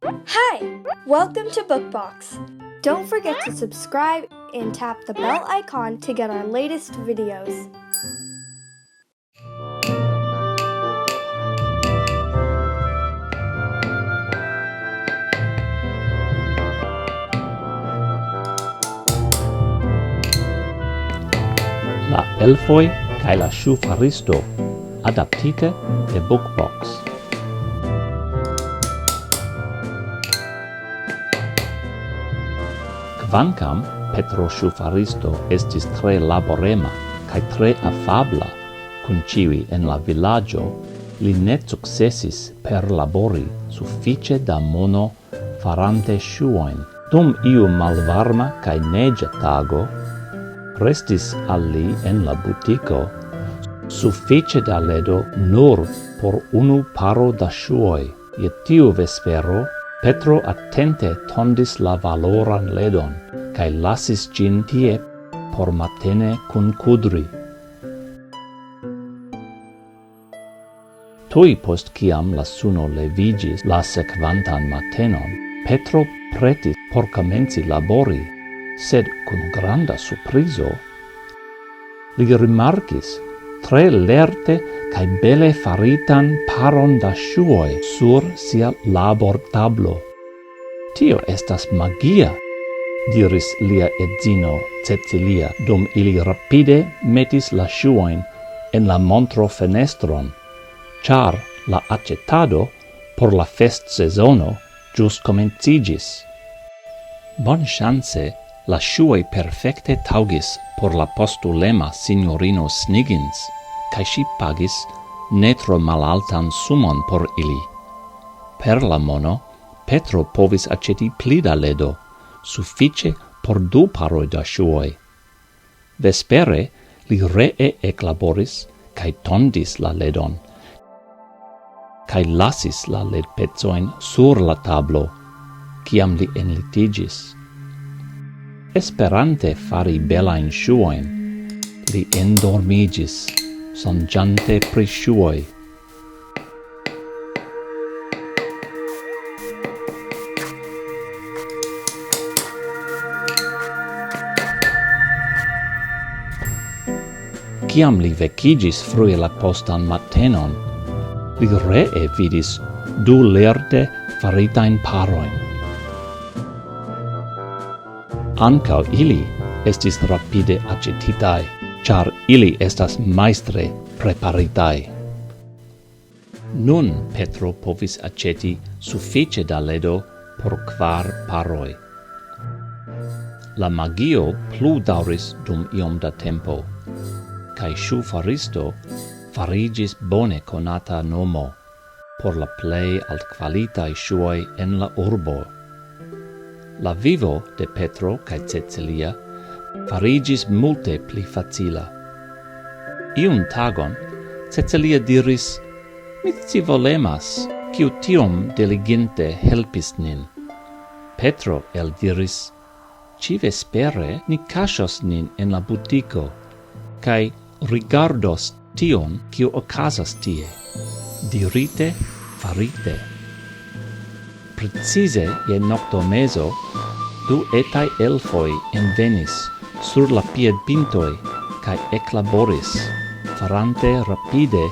Hi! Welcome to Bookbox. Don't forget to subscribe and tap the bell icon to get our latest videos. La elfoj kaj la ŝufaristo, adaptite de Bookbox. Kvankam Petro ŝufaristo estis tre laborema kaj tre afabla kun ĉiuj en la vilaĝo, li ne sukcesis perlabori sufiĉe da mono farante ŝuojn. Dum iu malvarma kaj neĝa tago, restis al li en la butiko sufiĉe da ledo nur por unu paro da ŝuoj. Je tiu vespero Petro atente tondis la valoran ledon kaj lasis ĝin tie por matene kunkudri. Tuj post kiam la suno leviĝis la sekvantan matenon, Petro pretis por komenci labori, sed kun granda surprizo li rimarkis tre lerte kaj bele faritan paron da ŝuoj sur sia labortablo. Tio estas magia, diris lia edzino Cecilia, dum ili rapide metis la ŝuojn en la montrofenestron, ĉar la aĉetado por la festsezono ĵus komenciĝis. Bonŝance la ŝuoj perfekte taŭgis por la postulema sinjorino Sniggins, kaj ŝi pagis ne tro malaltan sumon por ili. Per la mono, Petro povis aĉeti pli da ledo, sufiĉe por 2 paroj da ŝuoj. Vespere li ree eklaboris kaj tondis la ledon, kaj lasis la ledpecojn sur la tablo, kiam li enlitiĝis. Esperante fari belajn ŝuojn, li endormiĝis, sonĝante pri ŝuoj. Kiam li vekiĝis frue la postan matenon, li ree vidis 2 lerte faritajn parojn. Ankaŭ ili estis rapide aĉetitaj, ĉar ili estas majstre preparitaj. Nun Petro povis aĉeti sufiĉe da ledo por 4 paroj. La magio plu daŭris dum iom da tempo, kaj ŝufaristo fariĝis bone konata nomo por la plej altkvalitaj ŝuoj en la urbo. La vivo de Petro kaj Cecilia fariĝis multe pli facila. Iun tagon Cecilia diris: "Mi scivolemas, kiu tiom diligente helpis nin." Petro eldiris: "Ĉi-vespere ni kaŝos nin en la butiko kaj rigardos tion, kiu okazas tie." Dirite, farite. Precize je noktomezo 2 etaj elfoj envenis sur la piedpintoj kaj eklaboris, farante rapide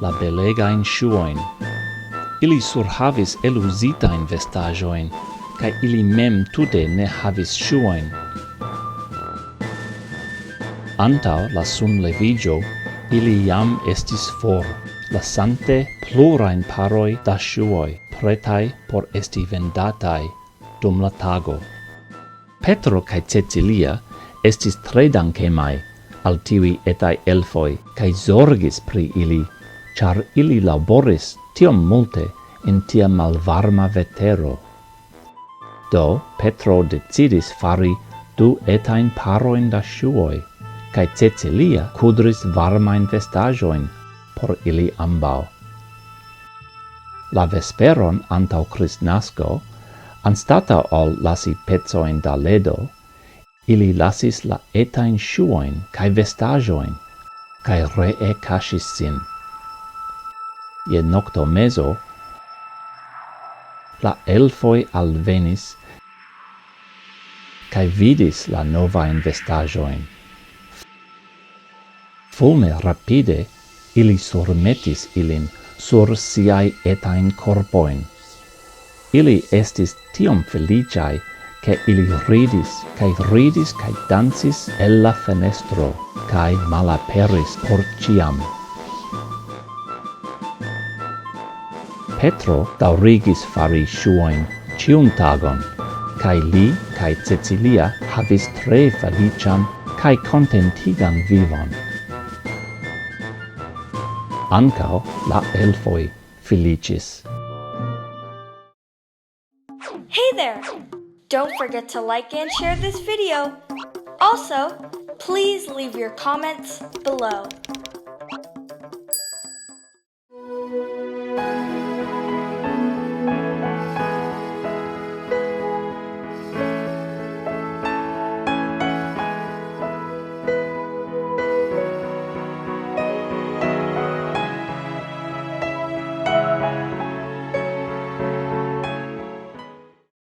la belegajn ŝuojn. Ili surhavis eluzitajn vestaĵojn, kaj ili mem tute ne havis ŝuojn. Antaŭ la sunleviĝo ili jam estis for, lasante plurajn paroj da ŝuoj pretaj por esti vendataj dum la tago. Petro kaj Cecilia estis tre dankemaj al tiuj etaj elfoj kaj zorgis pri ili, ĉar ili laboris tiom multe en tia malvarma vetero. Do Petro decidis fari 2 etajn parojn da ŝuoj, kaj Cecilia kudris varmajn vestaĵojn por ili ambaŭ. La vesperon antaŭ Kristnasko, anstataŭ ol lasi pecojn da ledo, ili lasis la etajn ŝuojn kaj vestaĵojn, kaj ree kaŝis sin. Je noktomezo la elfoi alvenis cae vidis la novain vestajoin. Fulme rapide ili surmetis ilin sur siai etain corpoin. Ili estis tiom feliciae che ili ridis cae dansis el la fenestro cae malaperis por ciam. Petro daurigis fari shuoin ciun tagon, cae li cae Cecilia havis tre felician cae contentigan vivon. Ancao la elfoi felicis. Hey there! Don't forget to like and share this video. Also, please leave your comments below.